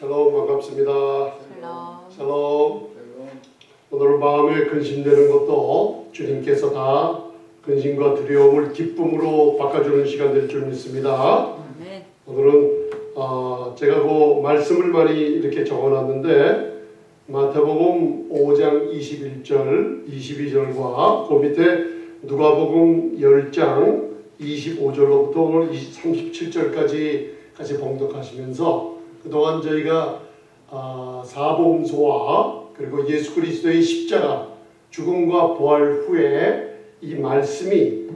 샬롬 반갑습니다. 샬롬. 샬롬. 오늘 마음에 근심되는 것도 주님께서 다 근심과 두려움을 기쁨으로 바꿔주는 시간 될 줄 믿습니다. 네. 오늘은 제가 그 말씀을 많이 이렇게 적어놨는데 마태복음 5장 21절, 22절과 그 밑에 누가복음 10장 25절로부터 오늘 37절까지 같이 봉독하시면서 그동안 저희가 사복음서와 그리고 예수 그리스도의 십자가 죽음과 부활 후에 이 말씀이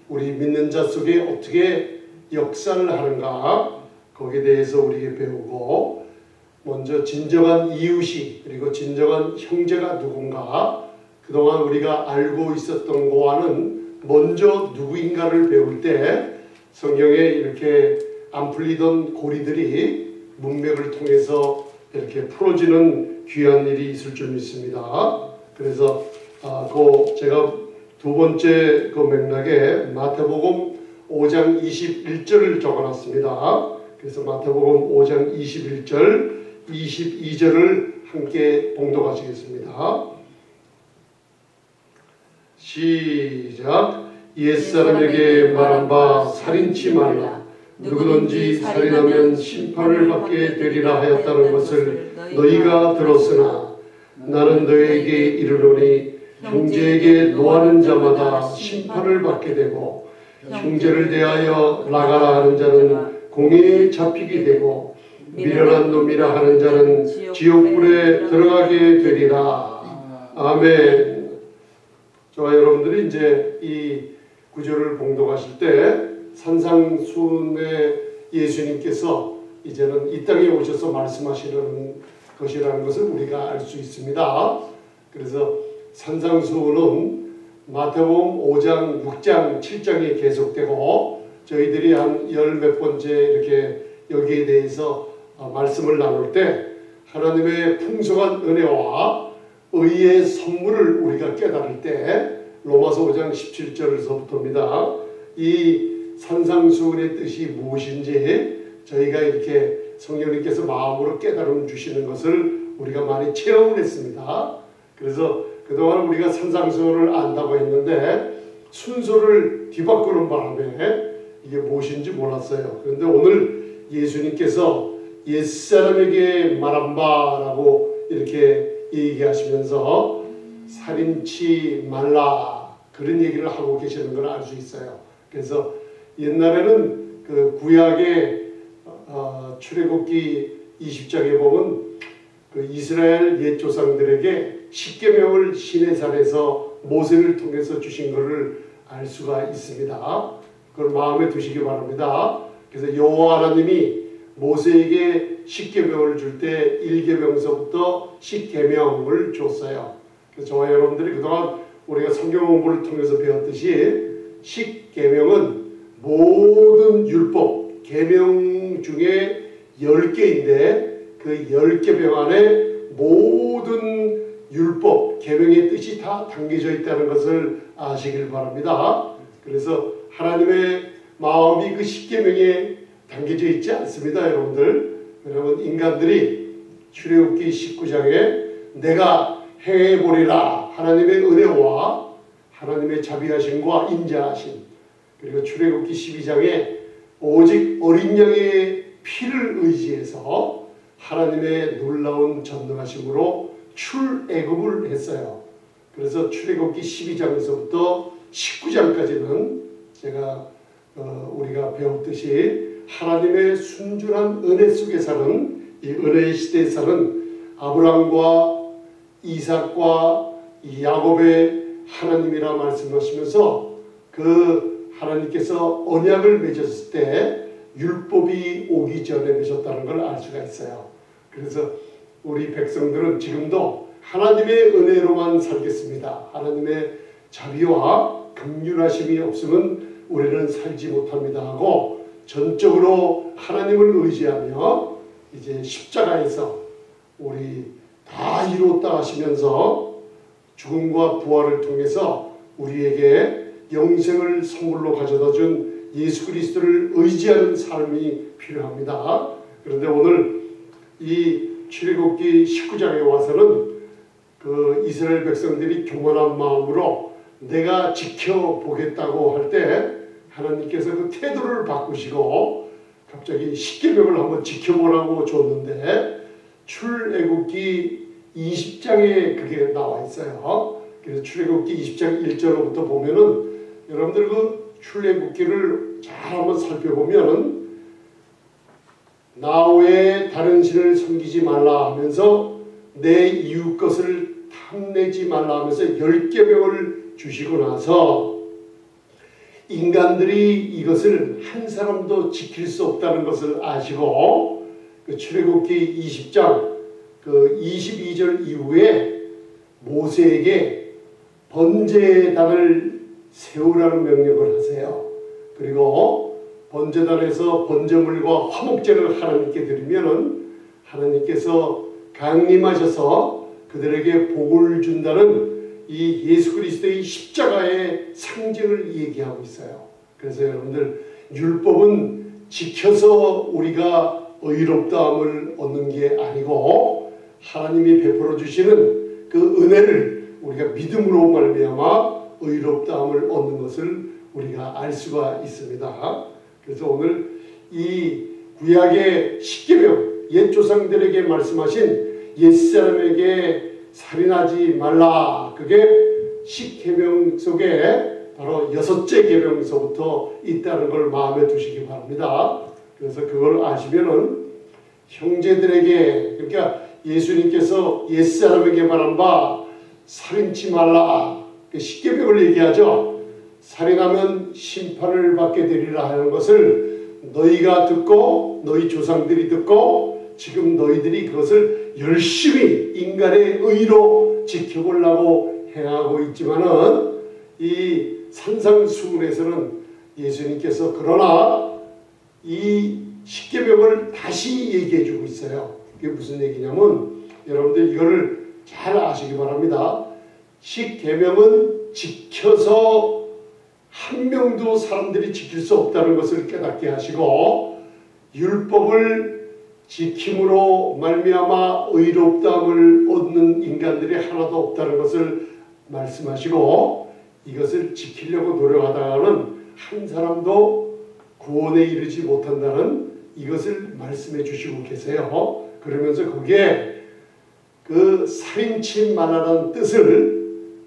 우리 믿는 자 속에 어떻게 역사를 하는가 거기에 대해서 우리에게 배우고 먼저 진정한 이웃이 그리고 진정한 형제가 누군가 그동안 우리가 알고 있었던 거와는 먼저 누구인가를 배울 때 성경에 이렇게 안 풀리던 고리들이 문맥을 통해서 이렇게 풀어지는 귀한 일이 있을 줄 믿습니다. 그래서 제가 두 번째 그 맥락에 마태복음 5장 21절을 적어놨습니다. 그래서 마태복음 5장 21절, 22절을 함께 봉독하시겠습니다. 시작. 옛사람에게 말한 바 살인치 말라. 누구든지 살인하면 심판을 받게 되리라 하였다는 것을 너희가 들었으나 나는 너희에게 이르노니 형제에게 노하는 자마다 심판을 받게 되고 형제를 대하여 나가라 하는 자는 공회에 잡히게 되고 미련한 놈이라 하는 자는 지옥불에 들어가게 되리라. 아멘. 저와 여러분들이 이제 이 구절을 봉독하실 때 산상수훈의 예수님께서 이제는 이 땅에 오셔서 말씀하시는 것이라는 것을 우리가 알 수 있습니다. 그래서 산상수훈은 마태복음 5장, 6장, 7장에 계속되고 저희들이 한 열 몇 번째 이렇게 여기에 대해서 말씀을 나눌 때 하나님의 풍성한 은혜와 의의 선물을 우리가 깨달을 때 로마서 5장 17절에서부터입니다. 이 산상수훈의 뜻이 무엇인지 저희가 이렇게 성령님께서 마음으로 깨달음 주시는 것을 우리가 많이 체험을 했습니다. 그래서 그동안 우리가 산상수훈을 안다고 했는데 순서를 뒤바꾸는 바람에 이게 무엇인지 몰랐어요. 그런데 오늘 예수님께서 옛사람에게 말한 바라고 이렇게 얘기하시면서 살인치 말라 그런 얘기를 하고 계시는 걸 알 수 있어요. 그래서 옛날에는 그 구약의 출애굽기 20장에 보면 그 이스라엘 옛 조상들에게 십계명을 시내산에서 모세를 통해서 주신 것을 알 수가 있습니다. 그걸 마음에 두시기 바랍니다. 그래서 여호와 하나님이 모세에게 십계명을 줄 때 1계명서부터 십계명을 줬어요. 그래서 저와 여러분들이 그동안 우리가 성경 공부를 통해서 배웠듯이 십계명은 모든 율법, 계명 중에 10개인데 그 10계명 안에 모든 율법, 계명의 뜻이 다 담겨져 있다는 것을 아시길 바랍니다. 그래서 하나님의 마음이 그 십계명에 담겨져 있지 않습니다, 여러분들. 여러분 인간들이 출애굽기 19장에 내가 행해보리라 하나님의 은혜와 하나님의 자비하심과 인자하심 그리고 출애굽기 12장에 오직 어린 양의 피를 의지해서 하나님의 놀라운 전능하심으로 출애굽을 했어요. 그래서 출애굽기 12장에서부터 19장까지는 제가 우리가 배웠듯이 하나님의 순전한 은혜 속에 사는 이 은혜의 시대에 사는 아브라함과 이삭과 야곱의 하나님이라 말씀하시면서 그 하나님께서 언약을 맺었을 때 율법이 오기 전에 맺었다는 걸 알 수가 있어요. 그래서 우리 백성들은 지금도 하나님의 은혜로만 살겠습니다. 하나님의 자비와 긍휼하심이 없으면 우리는 살지 못합니다 하고 전적으로 하나님을 의지하며 이제 십자가에서 우리 다 이루었다 하시면서 죽음과 부활을 통해서 우리에게 영생을 선물로 가져다 준 예수 그리스도를 의지하는 삶이 필요합니다. 그런데 오늘 이 출애굽기 19장에 와서는 그 이스라엘 백성들이 교만한 마음으로 내가 지켜보겠다고 할 때 하나님께서 그 태도를 바꾸시고 갑자기 십계명을 한번 지켜보라고 줬는데 출애굽기 20장에 그게 나와 있어요. 그래서 출애굽기 20장 1절로부터 보면은 여러분들 그 출애굽기를 잘 한번 살펴보면 나 외에 다른 신을 섬기지 말라 하면서 내 이웃 것을 탐내지 말라 하면서 10계명을 주시고 나서 인간들이 이것을 한 사람도 지킬 수 없다는 것을 아시고 그 출애굽기 20장 그 22절 이후에 모세에게 번제단을 세우라는 명령을 하세요. 그리고 번제단에서 번제물과 화목제를 하나님께 드리면은 하나님께서 강림하셔서 그들에게 복을 준다는 이 예수 그리스도의 십자가의 상징을 얘기하고 있어요. 그래서 여러분들 율법은 지켜서 우리가 의롭다함을 얻는 게 아니고 하나님이 베풀어 주시는 그 은혜를 우리가 믿음으로 말미암아 의롭다함을 얻는 것을 우리가 알 수가 있습니다. 그래서 오늘 이 구약의 십계명 옛 조상들에게 말씀하신 옛사람에게 살인하지 말라, 그게 십계명 속에 바로 6째 계명서부터 있다는 걸 마음에 두시기 바랍니다. 그래서 그걸 아시면은 형제들에게, 그러니까 예수님께서 옛사람에게 말한 바 살인치 말라, 그 십계명을 얘기하죠. 살인하면 심판을 받게 되리라 하는 것을 너희가 듣고 너희 조상들이 듣고 지금 너희들이 그것을 열심히 인간의 의로 지켜보려고 행하고 있지만은 이 산상수훈에서는 예수님께서 그러나 이 십계명을 다시 얘기해 주고 있어요. 그게 무슨 얘기냐면 여러분들 이거를 잘 아시기 바랍니다. 십계명은 지켜서 한 명도 사람들이 지킬 수 없다는 것을 깨닫게 하시고 율법을 지킴으로 말미암아 의롭다함을 얻는 인간들이 하나도 없다는 것을 말씀하시고 이것을 지키려고 노력하다가는 한 사람도 구원에 이르지 못한다는 이것을 말씀해 주시고 계세요. 그러면서 거기에 그 살인치 말라는 뜻을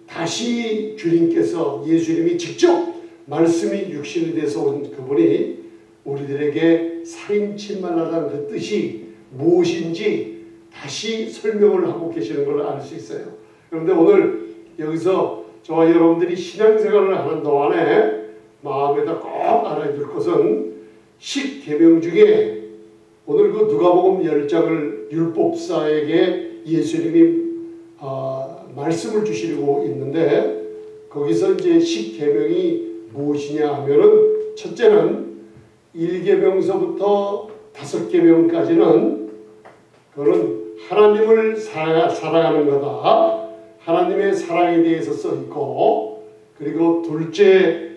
다시 주님께서 예수님이 직접 말씀이 육신이 돼서 온 그분이 우리들에게 살인치 말라는 그 뜻이 무엇인지 다시 설명을 하고 계시는 걸 알 수 있어요. 그런데 오늘 여기서 저와 여러분들이 신앙생활을 하는 동안에 마음에다 꼭 알아야 될 것은 십계명 중에 오늘 그 누가복음 10장을 율법사에게 예수님이 말씀을 주시고 있는데 거기서 이제 십계명이 무엇이냐 하면은 첫째는 1계명서부터 5계명까지는 그런 하나님을 사랑하는 거다. 하나님의 사랑에 대해서 써 있고 그리고 둘째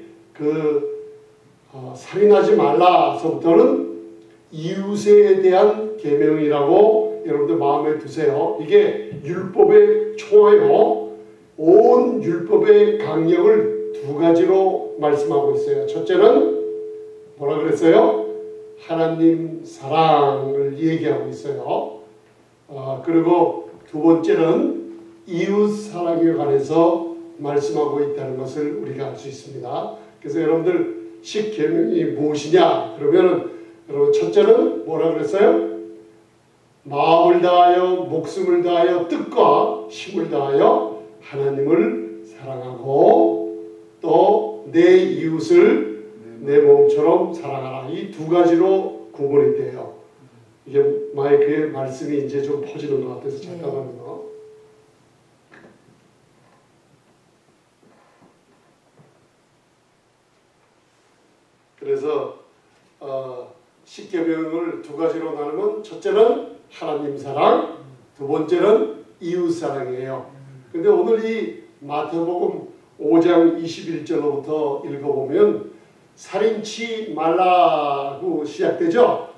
살인하지 말라서부터는 이웃에 대한 계명이라고 여러분들 마음에 두세요. 이게 율법의 총화요. 온 율법의 강령을 두 가지로 말씀하고 있어요. 첫째는 뭐라 그랬어요? 하나님 사랑을 얘기하고 있어요. 그리고 두 번째는 이웃 사랑에 관해서 말씀하고 있다는 것을 우리가 알 수 있습니다. 그래서 여러분들 십계명이 무엇이냐? 그러면은 여러분 첫째는 뭐라 그랬어요? 마음을 다하여 목숨을 다하여 뜻과 힘을 다하여 하나님을 사랑하고 또 내 이웃을 내 몸처럼 사랑하라. 이 두 가지로 구분이 돼요. 이게 마이크에 말씀이 이제 좀 퍼지는 것 같아서 잠깐만요. 그래서 십계명을 두 가지로 나누면 첫째는 하나님 사랑, 두 번째는 이웃 사랑이에요. 근데 오늘 이 마태복음 5장 21절로부터 읽어보면 살인치 말라고 시작되죠.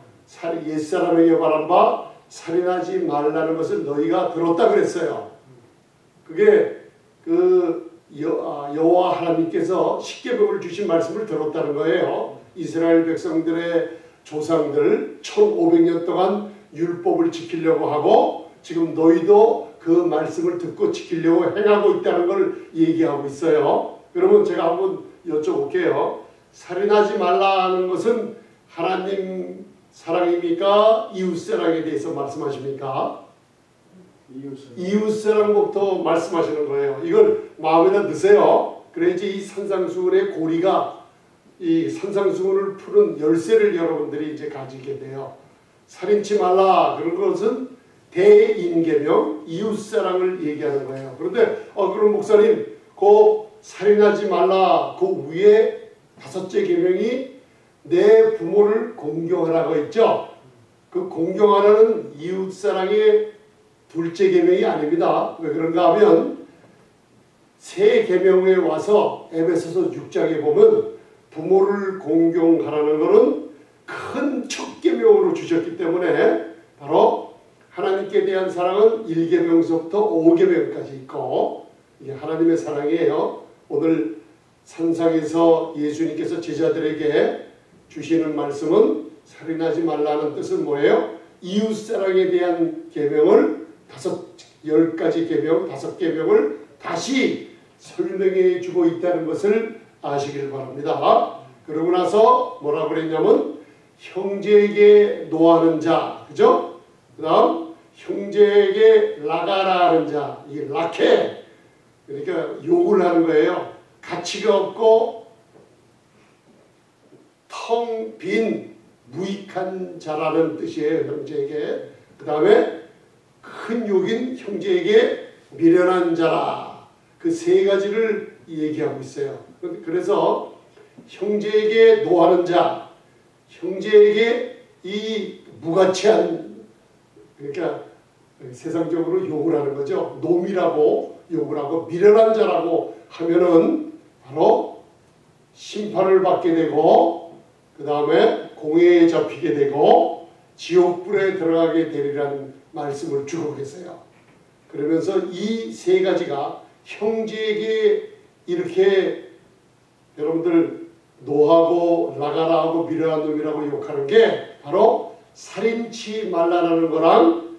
옛사람에게 말한 바 살인하지 말라는 것을 너희가 들었다 그랬어요. 그게 여호와 하나님께서 십계명을 주신 말씀을 들었다는 거예요. 이스라엘 백성들의 조상들 1500년 동안 율법을 지키려고 하고 지금 너희도 그 말씀을 듣고 지키려고 행하고 있다는 걸 얘기하고 있어요. 그러면 제가 한번 여쭤볼게요. 살인하지 말라는 것은 하나님 사랑입니까? 이웃사랑에 대해서 말씀하십니까? 이웃사랑부터 말씀하시는 거예요. 이걸 마음에다 넣으세요. 그래야지 이 산상수훈의 고리가 이 산상수훈을 푸는 열쇠를 여러분들이 이제 가지게 돼요. 살인치 말라 그런 것은 대인계명 이웃사랑을 얘기하는 거예요. 그런데 그럼 목사님 그 살인하지 말라 그 위에 5째 계명이 내 부모를 공경하라고 했죠. 그 공경하라는 이웃사랑의 2째 계명이 아닙니다. 왜 그런가 하면 새 계명에 와서 에베소서 6장에 보면 부모를 공경하라는 것은 큰 첫 계명으로 주셨기 때문에 바로 하나님께 대한 사랑은 1계명서부터 5계명까지 있고 이게 하나님의 사랑이에요. 오늘 산상에서 예수님께서 제자들에게 주시는 말씀은 살인하지 말라는 뜻은 뭐예요? 이웃사랑에 대한 계명을 10가지 계명, 5계명을 다시 설명해 주고 있다는 것을 아시길 바랍니다. 그러고 나서 뭐라고 그랬냐면 형제에게 노하는 자, 그죠? 그 다음 형제에게 라가라 하는 자, 이 라케, 그러니까 욕을 하는 거예요. 가치가 없고 텅 빈 무익한 자라는 뜻이에요. 형제에게. 그 다음에 큰 욕인 형제에게 미련한 자라. 그 3가지를 얘기하고 있어요. 그래서 형제에게 노하는 자, 형제에게 이 무가치한, 그러니까 세상적으로 욕을 하는 거죠. 놈이라고 욕을 하고 미련한 자라고 하면은 바로 심판을 받게 되고 그 다음에 공회에 잡히게 되고 지옥불에 들어가게 되리라는 말씀을 주고 계세요. 그러면서 이 3가지가 형제에게 이렇게 여러분들 노하고 라가라하고 미련한 놈이라고 욕하는 게 바로 살인치 말라는 거랑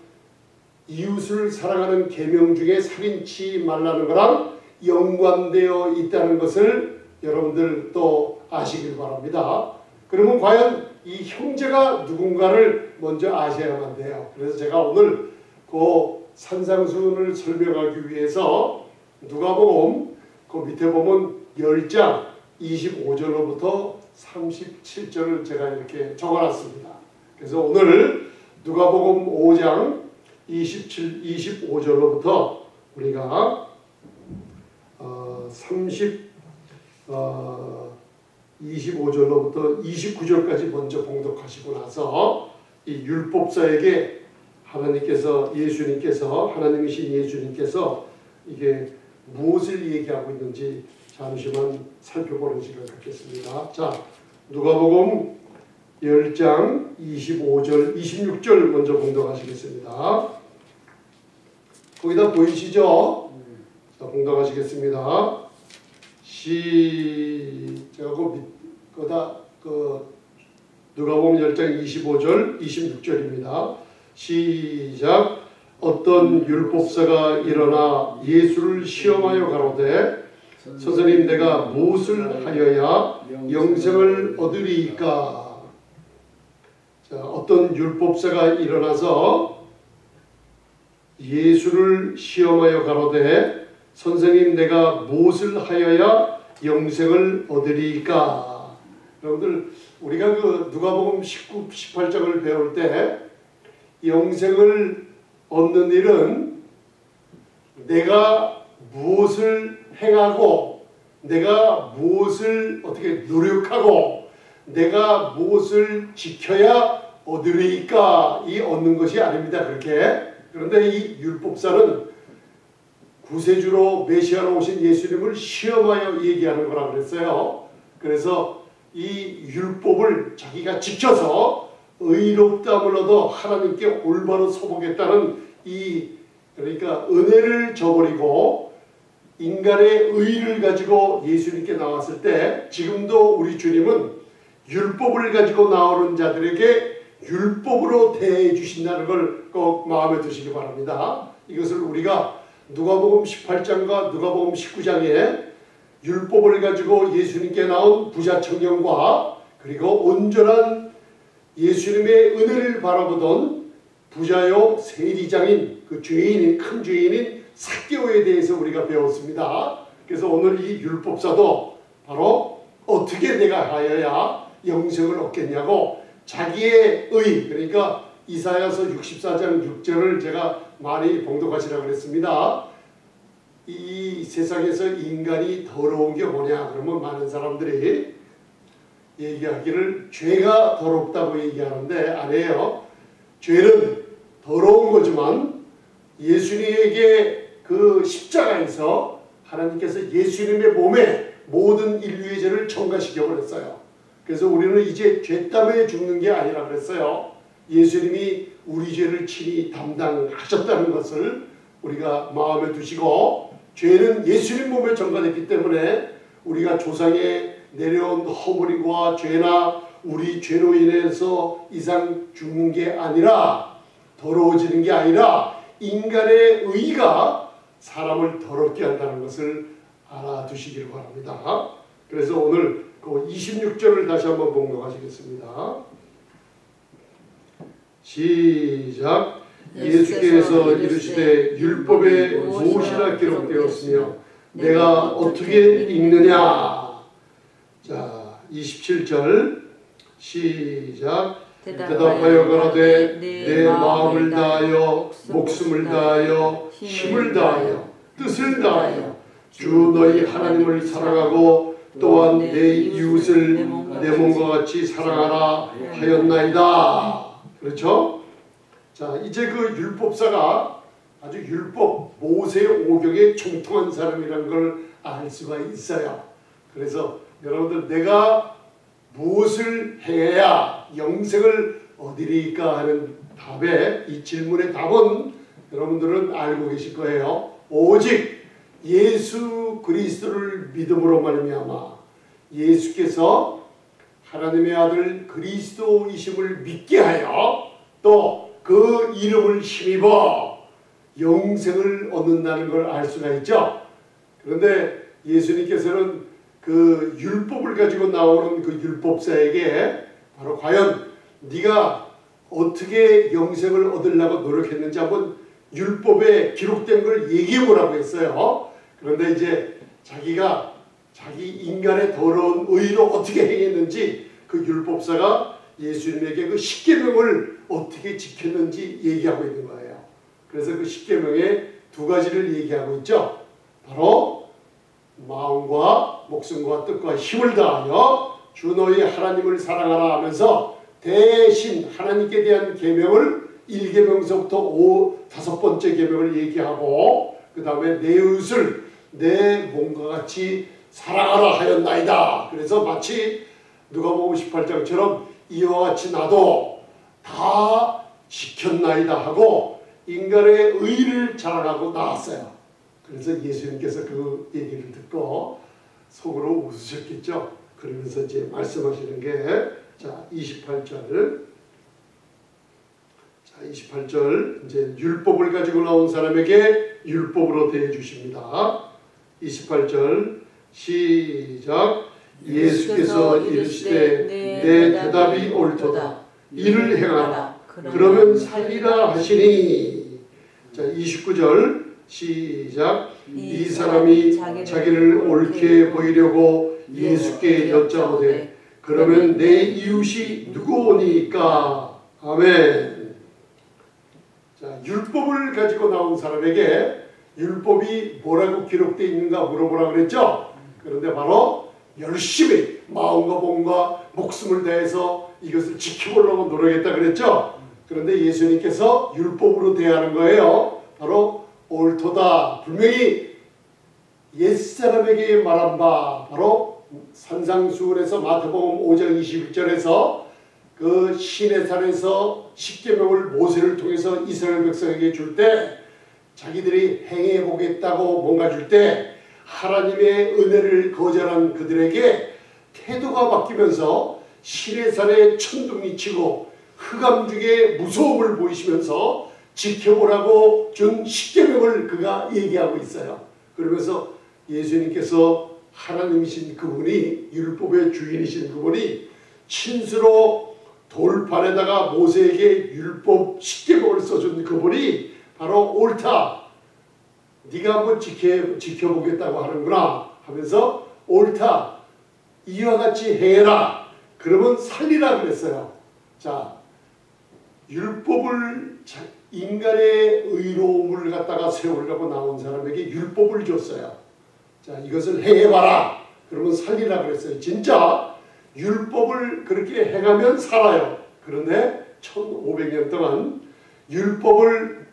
이웃을 사랑하는 계명 중에 살인치 말라는 거랑 연관되어 있다는 것을 여러분들 또 아시길 바랍니다. 그러면 과연 이 형제가 누군가를 먼저 아셔야만 돼요. 그래서 제가 오늘 그 산상수훈을 설명하기 위해서 누가복음 그 밑에 보면 10장 25절로부터 37절을 제가 이렇게 적어놨습니다. 그래서 오늘 누가복음 5장 25절로부터 우리가 25절로부터 29절까지 먼저 봉독하시고 나서 이 율법사에게 하나님이신 예수님께서 이게 무엇을 얘기하고 있는지 잠시만 살펴보는 시간을 갖겠습니다. 자, 누가복음 10장 25절, 26절 먼저 봉독하시겠습니다. 거기다 보이시죠? 자, 봉독하시겠습니다. 시작. 누가복음 10장 25절, 26절입니다. 시작. 어떤 율법사가 일어나 예수를 시험하여 가로되 선생님 내가 무엇을 하여야 영생을 얻으리이까? 자, 어떤 율법사가 일어나서 예수를 시험하여 가로되 선생님 내가 무엇을 하여야 영생을 얻으리이까? 여러분들 우리가 그 누가복음 19, 18장을 배울 때 영생을 얻는 일은 내가 무엇을 행하고 내가 무엇을 어떻게 노력하고 내가 무엇을 지켜야 얻으리이까 이 얻는 것이 아닙니다. 그렇게. 그런데 이 율법사는 구세주로 메시아로 오신 예수님을 시험하여 얘기하는 거라고 그랬어요. 그래서 이 율법을 자기가 지켜서 의롭다함을 얻어 하나님께 올바로 서보겠다는 그러니까 은혜를 저버리고 인간의 의를 가지고 예수님께 나왔을 때 지금도 우리 주님은 율법을 가지고 나오는 자들에게 율법으로 대해 주신다는 걸 꼭 마음에 두시기 바랍니다. 이것을 우리가 누가복음 18장과 누가복음 19장에 율법을 가지고 예수님께 나온 부자 청년과 그리고 온전한 예수님의 은혜를 바라보던 부자요 세리장인 그 죄인인 큰 죄인인 삭개오에 대해서 우리가 배웠습니다. 그래서 오늘 이 율법사도 바로 어떻게 내가 하여야 영생을 얻겠냐고 자기의 의, 그러니까 이사야서 64장 6절을 제가 많이 봉독하시라고 그랬습니다. 이 세상에서 인간이 더러운 게 뭐냐 그러면 많은 사람들이 얘기하기를 죄가 더럽다고 얘기하는데 아니에요. 죄는 더러운 거지만 예수님에게 그 십자가에서 하나님께서 예수님의 몸에 모든 인류의 죄를 전가시켜 버렸어요. 그래서 우리는 이제 죄 때문에 죽는 게 아니라 그랬어요. 예수님이 우리 죄를 친히 담당하셨다는 것을 우리가 마음에 두시고 죄는 예수님 몸에 전가됐기 때문에 우리가 조상에 내려온 허물과 죄나 우리 죄로 인해서 이상 죽는 게 아니라 더러워지는 게 아니라 인간의 의가 사람을 더럽게 한다는 것을 알아두시길 바랍니다. 그래서 오늘 그 26절을 다시 한번 봉독하시겠습니다. 시작. 예수께서 이르시되 율법에 무엇이라 기록되었으며 내가 어떻게 읽느냐. 자 27절 시작. 대답하여 가라되 내 마음을 다하여 목숨을 다하여 힘을 다하여 뜻을 다하여 주 너희 하나님을 사랑하고 또한 내 이웃을 내 몸과 같이 사랑하라 하였나이다. 그렇죠? 자 이제 그 율법사가 아주 율법 모세 오경에 총통한 사람이라는 걸 알 수가 있어요. 그래서 여러분들 내가 무엇을 해야 영생을 얻으리까 하는 답에 이 질문의 답은 여러분들은 알고 계실 거예요. 오직 예수 그리스도를 믿음으로 말미암아 예수께서 하나님의 아들 그리스도이심을 믿게 하여 또 그 이름을 힘입어 영생을 얻는다는 걸 알 수가 있죠. 그런데 예수님께서는 그 율법을 가지고 나오는 그 율법사에게 바로 과연 네가 어떻게 영생을 얻으려고 노력했는지 한번 율법에 기록된 걸 얘기해 보라고 했어요. 그런데 이제 자기가 자기 인간의 더러운 의로 어떻게 행했는지 그 율법사가 예수님에게 그 십계명을 어떻게 지켰는지 얘기하고 있는 거예요. 그래서 그 십계명에 두 가지를 얘기하고 있죠. 바로 마음과 목숨과 뜻과 힘을 다하여 주 너희 하나님을 사랑하라 하면서 대신 하나님께 대한 계명을 1계명서부터 5번째 계명을 얘기하고 그 다음에 내 이웃을 내 몸과 같이 사랑하라 하였나이다. 그래서 마치 누가복음 18장처럼 이와 같이 나도 다 지켰나이다 하고 인간의 의를 자랑하고 나왔어요. 그래서 예수님께서 그 얘기를 듣고 속으로 웃으셨겠죠. 그러면서 이제 말씀하시는 게 자 28절 자 28절 이제 율법을 가지고 나온 사람에게 율법으로 대해 주십니다. 28절 시작. 예수께서 이르시되 내 대답이 옳도다. 이를 행하라. 그러면 살리라 하시니. 자 29절 시작. 이 사람이 자기를 옳게 보이려고 예수께 여짜오되 그러면 내 이웃이 누구오니까. 아멘. 자 율법을 가지고 나온 사람에게 율법이 뭐라고 기록되어 있는가 물어보라 그랬죠. 그런데 바로 열심히 마음과 몸과 목숨을 다해서 이것을 지켜보려고 노력했다 그랬죠. 그런데 예수님께서 율법으로 대하는 거예요. 바로 옳도다. 분명히 옛사람에게 말한 바 바로 산상수훈에서 마태복음 5장 21절에서 그 시내산에서 십계명을 모세를 통해서 이스라엘 백성에게 줄 때 자기들이 행해 보겠다고 뭔가 줄 때 하나님의 은혜를 거절한 그들에게 태도가 바뀌면서 시내산에 천둥이 치고 흑암 중에 무서움을 보이시면서 지켜보라고 준 십계명을 그가 얘기하고 있어요. 그러면서 예수님께서 하나님이신 그분이, 율법의 주인이신 그분이 친수로 돌판에다가 모세에게 율법 십계명을 써준 그분이 바로 옳다, 네가 한번 지켜보겠다고 하는구나 하면서 옳다, 이와 같이 해라, 그러면 살리라 그랬어요. 자, 율법을, 인간의 의로움을 갖다가 세우려고 나온 사람에게 율법을 줬어요. 자, 이것을 행해봐라, 그러면 살리라 그랬어요. 진짜 율법을 그렇게 행하면 살아요. 그런데 1500년 동안 율법을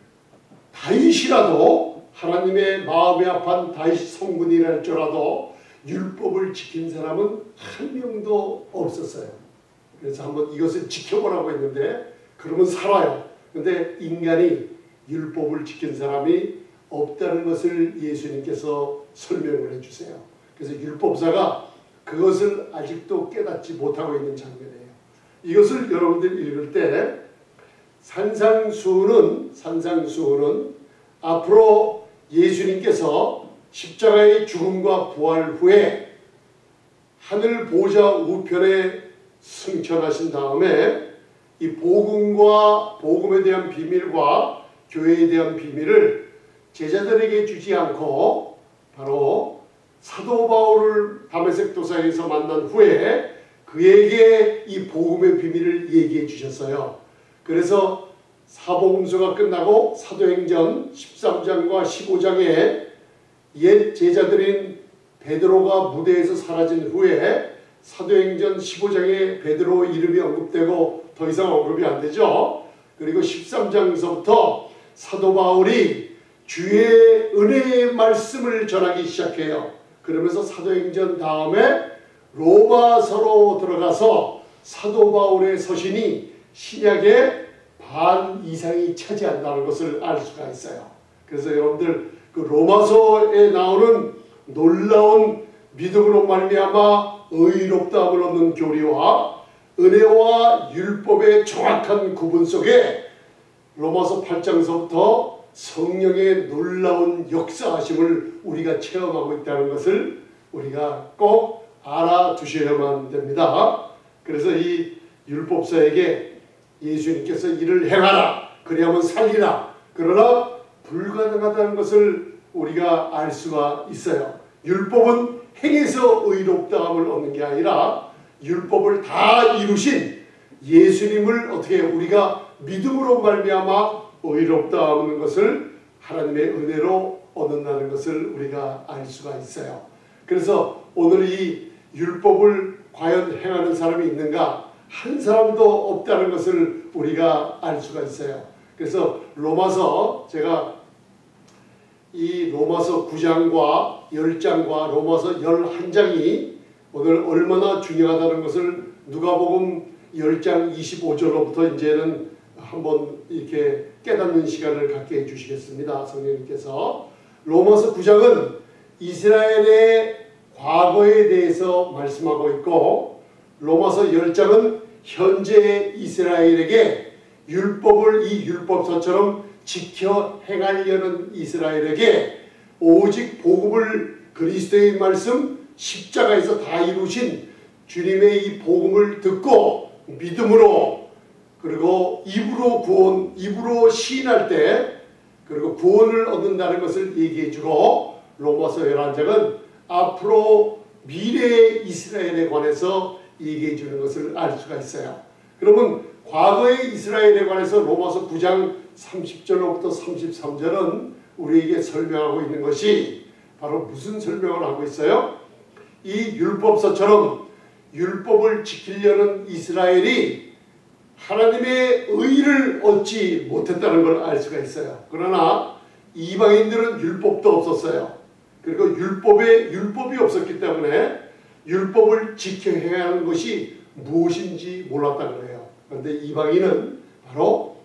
다윗이라도, 하나님의 마음에 합한 다윗 성군이랄지라도 율법을 지킨 사람은 한 명도 없었어요. 그래서 한번 이것을 지켜보라고 했는데 그러면 살아요. 그런데 인간이 율법을 지킨 사람이 없다는 것을 예수님께서 설명을 해주세요. 그래서 율법사가 그것을 아직도 깨닫지 못하고 있는 장면이에요. 이것을 여러분들 읽을 때 산상수훈은 앞으로 예수님께서 십자가의 죽음과 부활 후에 하늘 보좌 우편에 승천하신 다음에 이 복음에 대한 비밀과 교회에 대한 비밀을 제자들에게 주지 않고 바로 사도 바울을 다메섹 도상에서 만난 후에 그에게 이 복음의 비밀을 얘기해 주셨어요. 그래서 사복음서가 끝나고 사도행전 13장과 15장에 옛 제자들인 베드로가 무대에서 사라진 후에 사도행전 15장에 베드로 이름이 언급되고 더 이상 언급이 안 되죠. 그리고 13장에서부터 사도 바울이 주의 은혜의 말씀을 전하기 시작해요. 그러면서 사도행전 다음에 로마서로 들어가서 사도 바울의 서신이 신약의 반 이상이 차지한다는 것을 알 수가 있어요. 그래서 여러분들 그 로마서에 나오는 놀라운 믿음으로 말미암아 의롭다함을 얻는 교리와 은혜와 율법의 정확한 구분 속에 로마서 8장서부터 성령의 놀라운 역사하심을 우리가 체험하고 있다는 것을 우리가 꼭 알아두셔야만 됩니다. 그래서 이 율법사에게 예수님께서 이를 행하라, 그래야만 살리라, 그러나 불가능하다는 것을 우리가 알 수가 있어요. 율법은 행해서 의롭다함을 얻는 게 아니라 율법을 다 이루신 예수님을 어떻게 우리가 믿음으로 말미암아 의롭다 하는 것을 하나님의 은혜로 얻는다는 것을 우리가 알 수가 있어요. 그래서 오늘 이 율법을 과연 행하는 사람이 있는가? 한 사람도 없다는 것을 우리가 알 수가 있어요. 그래서 로마서, 제가 이 로마서 9장과 10장과 로마서 11장이 오늘 얼마나 중요하다는 것을 누가복음 10장 25절로부터 이제는 한번 이렇게 깨닫는 시간을 갖게 해주시겠습니다. 성령님께서. 로마서 9장은 이스라엘의 과거에 대해서 말씀하고 있고, 로마서 10장은 현재의 이스라엘에게 율법을 이 율법서처럼 지켜 행하려는 이스라엘에게 오직 복음을, 그리스도의 말씀 십자가에서 다 이루신 주님의 이 복음을 듣고 믿음으로, 그리고 입으로 시인할 때 그리고 구원을 얻는다는 것을 얘기해 주고, 로마서 11장은 앞으로 미래의 이스라엘에 관해서 얘기해 주는 것을 알 수가 있어요. 그러면 과거의 이스라엘에 관해서 로마서 9장 30절로부터 33절은 우리에게 설명하고 있는 것이 바로 무슨 설명을 하고 있어요? 이 율법서처럼 율법을 지키려는 이스라엘이 하나님의 의를 얻지 못했다는 걸 알 수가 있어요. 그러나 이방인들은 율법도 없었어요. 그리고 율법이 없었기 때문에 율법을 지켜 행하는 것이 무엇인지 몰랐다 그래요. 그런데 이방인은 바로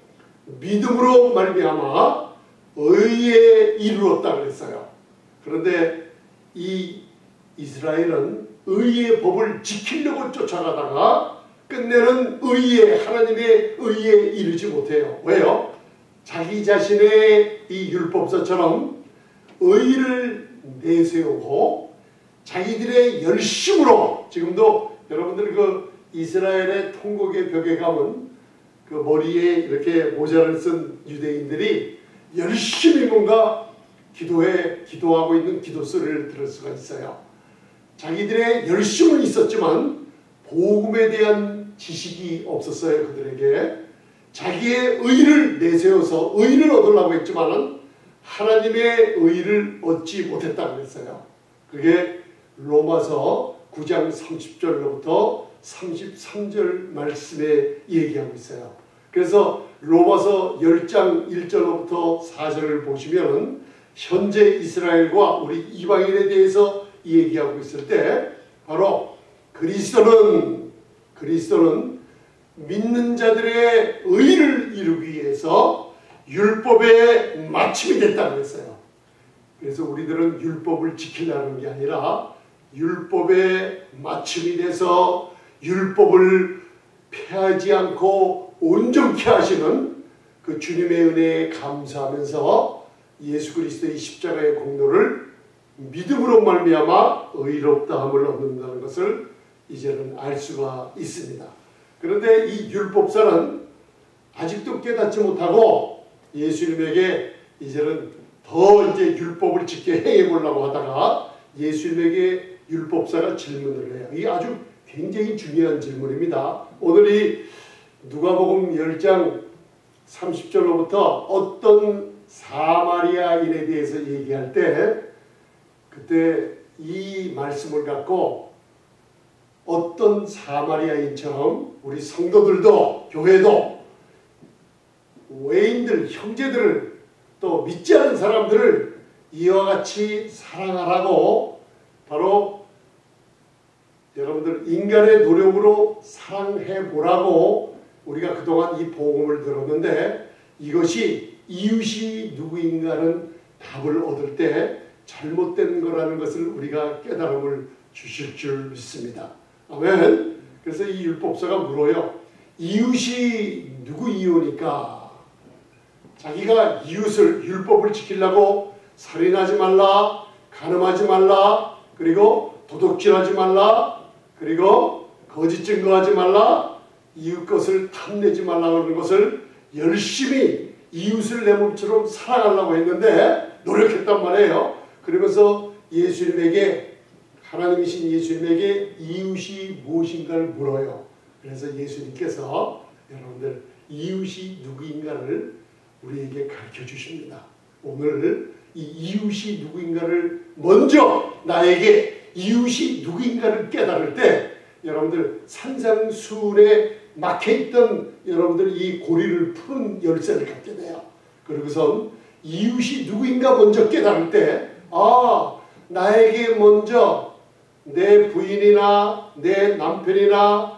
믿음으로 말미암아 의에 이르렀다 그랬어요. 그런데 이 이스라엘은 의의 법을 지키려고 쫓아가다가 끝내는 하나님의 의에 이르지 못해요. 왜요? 자기 자신의 이 율법서처럼 의를 내세우고 자기들의 열심으로, 지금도 여러분들 그 이스라엘의 통곡의 벽에 가면 그 머리에 이렇게 모자를 쓴 유대인들이 열심히 뭔가 기도하고 있는 기도 소리를 들을 수가 있어요. 자기들의 열심은 있었지만 복음에 대한 지식이 없었어요. 그들에게 자기의 의를 내세워서 의를 얻으려고 했지만은 하나님의 의를 얻지 못했다 그랬어요. 그게 로마서 9장 30절로부터 33절 말씀에 얘기하고 있어요. 그래서 로마서 10장 1절로부터 4절을 보시면 현재 이스라엘과 우리 이방인에 대해서 얘기하고 있을 때 바로 그리스도는 믿는 자들의 의를 이루기 위해서 율법의 마침이 됐다고 했어요. 그래서 우리들은 율법을 지키려는 게 아니라 율법의 마침이 돼서 율법을 폐하지 않고 온전케 하시는 그 주님의 은혜에 감사하면서 예수 그리스도의 십자가의 공로를 믿음으로 말미암아 의롭다함을 얻는다는 것을 이제는 알 수가 있습니다. 그런데 이 율법사는 아직도 깨닫지 못하고 예수님에게 이제는 더 이제 율법을 지켜 행해 보려고 하다가 예수님에게 율법사가 질문을 해요. 이게 아주 굉장히 중요한 질문입니다. 오늘 이 누가복음 10장 30절로부터 어떤 사마리아인에 대해서 얘기할 때 그때 이 말씀을 갖고 어떤 사마리아인처럼 우리 성도들도 교회도 외인들, 형제들을 또 믿지 않은 사람들을 이와 같이 사랑하라고 바로 여러분들 인간의 노력으로 사랑해 보라고 우리가 그동안 이 복음을 들었는데 이것이 이웃이 누구인가는 답을 얻을 때 잘못된 거라는 것을 우리가 깨달음을 주실 줄 믿습니다. 아멘. 그래서 이 율법서가 물어요. 이웃이 누구 이웃입니까? 자기가 이웃을 율법을 지키려고 살인하지 말라, 간음하지 말라, 그리고 도둑질하지 말라, 그리고 거짓 증거하지 말라, 이웃 것을 탐내지 말라 그러는 것을 열심히 이웃을 내 몸처럼 사랑하려고 했는데 노력했단 말이에요. 그러면서 예수님에게 하나님이신 예수님에게 이웃이 무엇인가를 물어요. 그래서 예수님께서 여러분들 이웃이 누구인가를 우리에게 가르쳐 주십니다. 오늘 이 이웃이 누구인가를 먼저 나에게 이웃이 누구인가를 깨달을 때 여러분들 산상수훈에 막혀있던 여러분들 이 고리를 푸는 열쇠를 갖게 돼요. 그러고선 이웃이 누구인가 먼저 깨달을 때 나에게 먼저 내 부인이나 내 남편이나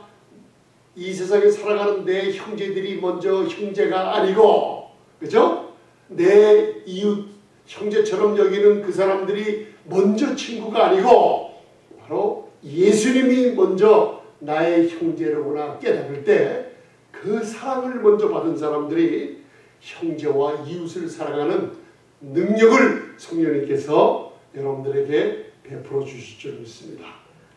이 세상에 살아가는 내 형제들이 먼저 형제가 아니고, 그죠? 내 이웃 형제처럼 여기는 그 사람들이 먼저 친구가 아니고 바로 예수님이 먼저 나의 형제로구나 깨달을 때 그 사랑을 먼저 받은 사람들이 형제와 이웃을 사랑하는 능력을 성령님께서 여러분들에게 베풀어 주실 줄 믿습니다.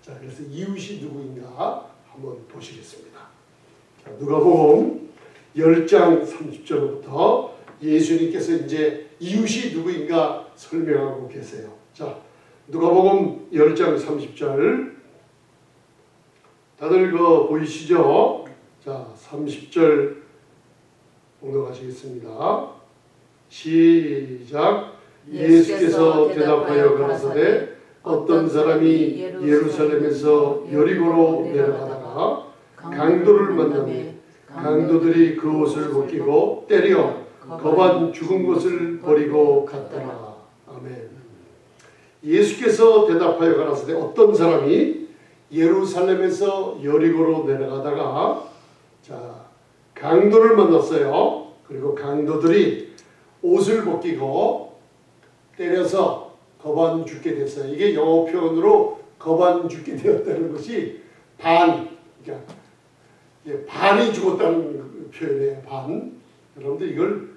자, 그래서 이웃이 누구인가 한번 보시겠습니다. 자, 누가복음 10장 30절부터 예수님께서 이제 이웃이 누구인가 설명하고 계세요. 자, 누가복음 10장 30절 다들 그거 보이시죠? 자, 30절 공독하시겠습니다. 시작. 예수께서 대답하여 가라사대 어떤 사람이 예루살렘에서 여리고로 내려가다가 강도를 만나매 강도들이 그 옷을 벗기고 때려 거반 죽은 것을 버리고 갔더라. 아멘. 예수께서 대답하여 가라사대 어떤 사람이 예루살렘에서 여리고로 내려가다가 자 강도를 만났어요. 그리고 강도들이 옷을 벗기고 때려서 거반 죽게 됐어요. 이게 영어 표현으로 거반 죽게 되었다는 것이 그러니까 반이 죽었다는 표현이에요. 반. 여러분들 이걸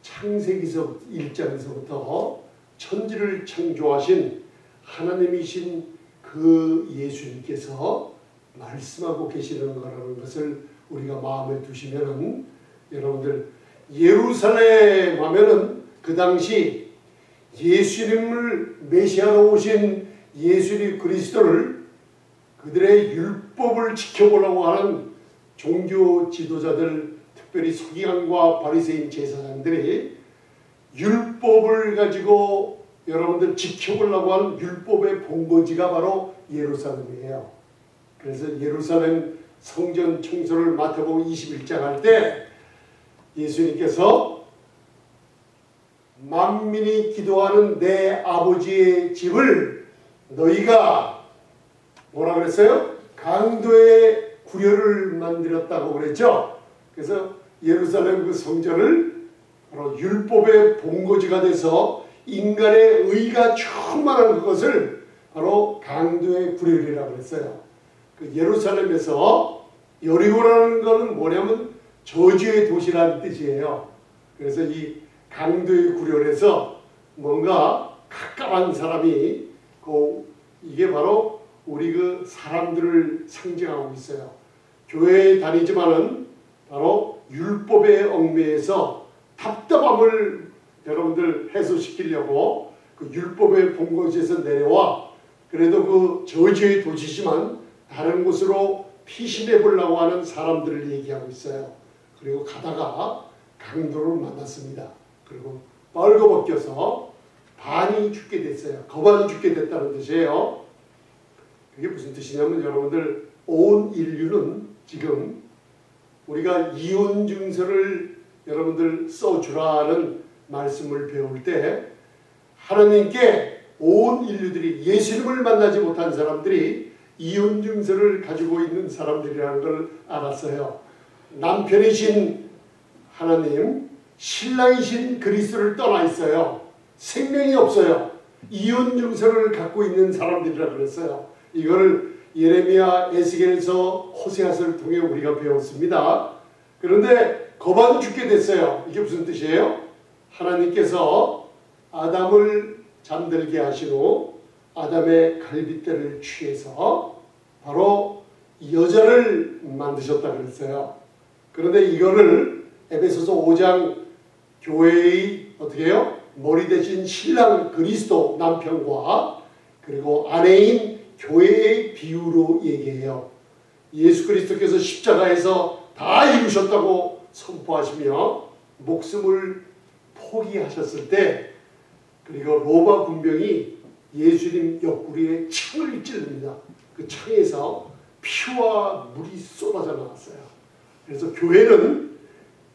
창세기서 1장에서부터 천지를 창조하신 하나님이신 그 예수님께서 말씀하고 계시는 거라는 것을 우리가 마음에 두시면은, 여러분들 예루살렘 하면은 그 당시 예수님을 메시아로 오신 예수님 그리스도를 그들의 율법을 지켜보려고 하는 종교 지도자들, 특별히 서기관과 바리새인 제사장들이 율법을 가지고 여러분들 지켜보려고 하는 율법의 본거지가 바로 예루살렘이에요. 그래서 예루살렘 성전 청소를 마태복음 21장 할 때 예수님께서 만민이 기도하는 내 아버지의 집을 너희가 뭐라 그랬어요? 강도의 구려를 만들었다고 그랬죠. 그래서 예루살렘 그 성전을 바로 율법의 본거지가 돼서 인간의 의가 충만한 그것을 바로 강도의 구려이라고 그랬어요. 그 예루살렘에서 여리고라는 것은 뭐냐면 저주의 도시라는 뜻이에요. 그래서 이 강도의 구려에서 뭔가 깝깝한 사람이 이게 바로 우리 그 사람들을 상징하고 있어요. 교회에 다니지만은 바로 율법의 얽매에서 답답함을 여러분들 해소시키려고 그 율법의 본거지에서 내려와 그래도 그 저주의 도시지만 다른 곳으로 피신해 보려고 하는 사람들을 얘기하고 있어요. 그리고 가다가 강도를 만났습니다. 그리고 빨개벗겨서 반이 죽게 됐어요. 거반이 죽게 됐다는 뜻이에요. 그게 무슨 뜻이냐면 여러분들 온 인류는 지금 우리가 이혼 증서를 여러분들 써주라는 말씀을 배울 때 하나님께 온 인류들이 예수님을 만나지 못한 사람들이 이혼 증서를 가지고 있는 사람들이라는 걸 알았어요. 남편이신 하나님, 신랑이신 그리스도를 떠나 있어요. 생명이 없어요. 이혼 증서를 갖고 있는 사람들이라 그랬어요. 이거를 예레미야, 에스겔에서 호세아서를 통해 우리가 배웠습니다. 그런데 거반 죽게 됐어요. 이게 무슨 뜻이에요? 하나님께서 아담을 잠들게 하신 후 아담의 갈빗대를 취해서 바로 여자를 만드셨다 그랬어요. 그런데 이거를 에베소서 5장 교회의 어떻게 해요? 머리 대신 신랑 그리스도 남편과 그리고 아내인 교회의 비유로 얘기해요. 예수 그리스도께서 십자가에서 다 이루셨다고 선포하시며 목숨을 포기하셨을 때 그리고 로마 군병이 예수님 옆구리에 창을 찌릅니다. 그 창에서 피와 물이 쏟아져 나왔어요. 그래서 교회는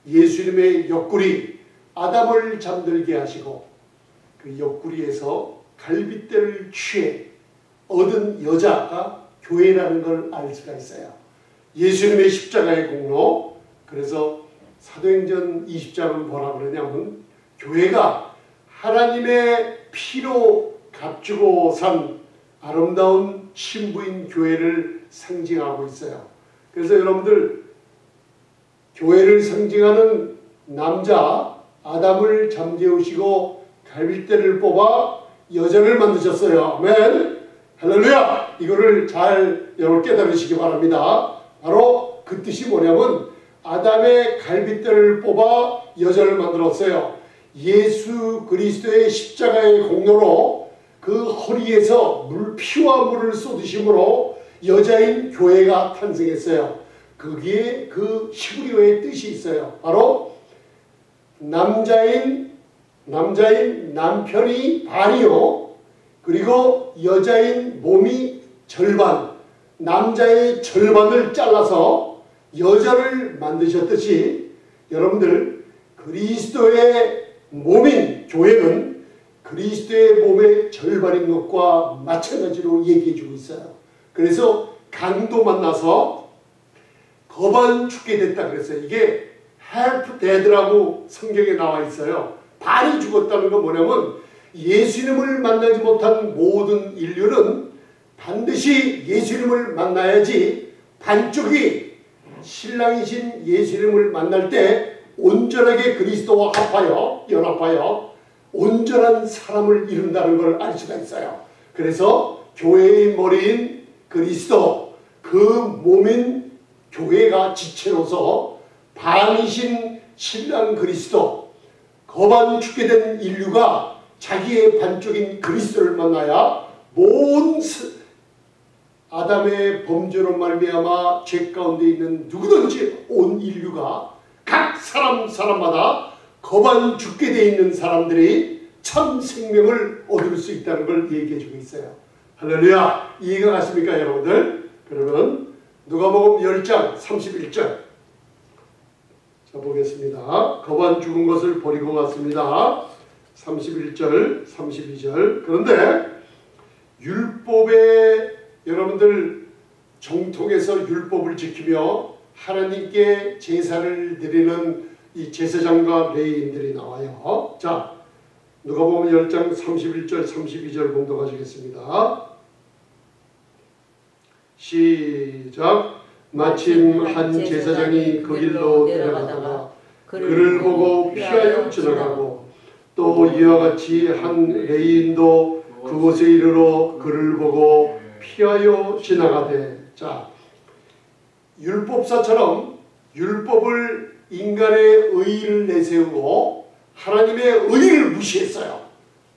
예수님의 옆구리 아담을 잠들게 하시고 그 옆구리에서 갈빗대를 취해 얻은 여자가 교회라는 걸 알 수가 있어요. 예수님의 십자가의 공로. 그래서 사도행전 20장은 뭐라 그러냐면 교회가 하나님의 피로 값주고 산 아름다운 신부인 교회를 상징하고 있어요. 그래서 여러분들 교회를 상징하는 남자 아담을 잠재우시고 갈빗대를 뽑아 여자를 만드셨어요. 아멘. 할렐루야. 이거를 잘 여러분 깨달으시기 바랍니다. 바로 그 뜻이 뭐냐면 아담의 갈빗대를 뽑아 여자를 만들었어요. 예수 그리스도의 십자가의 공로로 그 허리에서 피와 물을 쏟으심으로 여자인 교회가 탄생했어요. 거기에 그 히브리어의 뜻이 있어요. 바로 남자인 남편이 반이요. 그리고 여자인 몸이 절반. 남자의 절반을 잘라서 여자를 만드셨듯이 여러분들 그리스도의 몸인 교회는 그리스도의 몸의 절반인 것과 마찬가지로 얘기해 주고 있어요. 그래서 강도 만나서 거반 죽게 됐다 그랬어요. 이게 half dead라고 성경에 나와 있어요. 반이 죽었다는 건 뭐냐면 예수님을 만나지 못한 모든 인류는 반드시 예수님을 만나야지 반쪽이 신랑이신 예수님을 만날 때 온전하게 그리스도와 합하여 연합하여 온전한 사람을 이룬다는 걸 알 수가 있어요. 그래서 교회의 머리인 그리스도, 그 몸인 교회가 지체로서 반이신 신랑 그리스도, 거반 죽게 된 인류가 자기의 반쪽인 그리스도를 만나야 모든 아담의 범죄로 말미암아 죄 가운데 있는 누구든지 온 인류가 각 사람마다 거반 죽게 돼 있는 사람들이 참 생명을 얻을 수 있다는 걸 얘기해 주고 있어요. 할렐루야! 이해가 가십니까 여러분들? 그러면 누가복음 10장 31절 자 보겠습니다. 거반 죽은 것을 버리고 갔습니다. 31절 32절 그런데 율법에 여러분들 정통에서 율법을 지키며 하나님께 제사를 드리는 이 제사장과 레위인들이 나와요. 자, 누가복음 10장 31절 32절 봉독하시겠습니다. 시작. 마침 한 제사장이 그 길로 내려가다가 그를 보고 피하여 지나가고 또 이와 같이 한 레위인도 그곳에 이르러 그를 보고 피하여 지나가되. 자, 율법사처럼 율법을 인간의 의의를 내세우고 하나님의 의의를 무시했어요.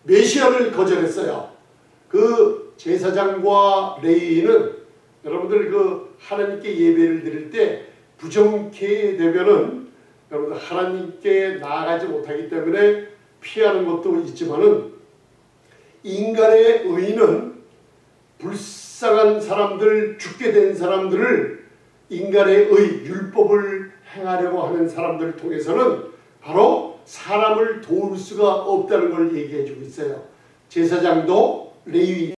메시아를 거절했어요. 그 제사장과 레위인은 여러분들 그 하나님께 예배를 드릴 때 부정케 되면은 여러분들 하나님께 나아가지 못하기 때문에 피하는 것도 있지만은 인간의 의의는 불쌍한 사람들, 죽게 된 사람들을 인간의 율법을 행하려고 하는 사람들을 통해서는 바로 사람을 도울 수가 없다는 걸 얘기해 주고 있어요. 제사장도 레위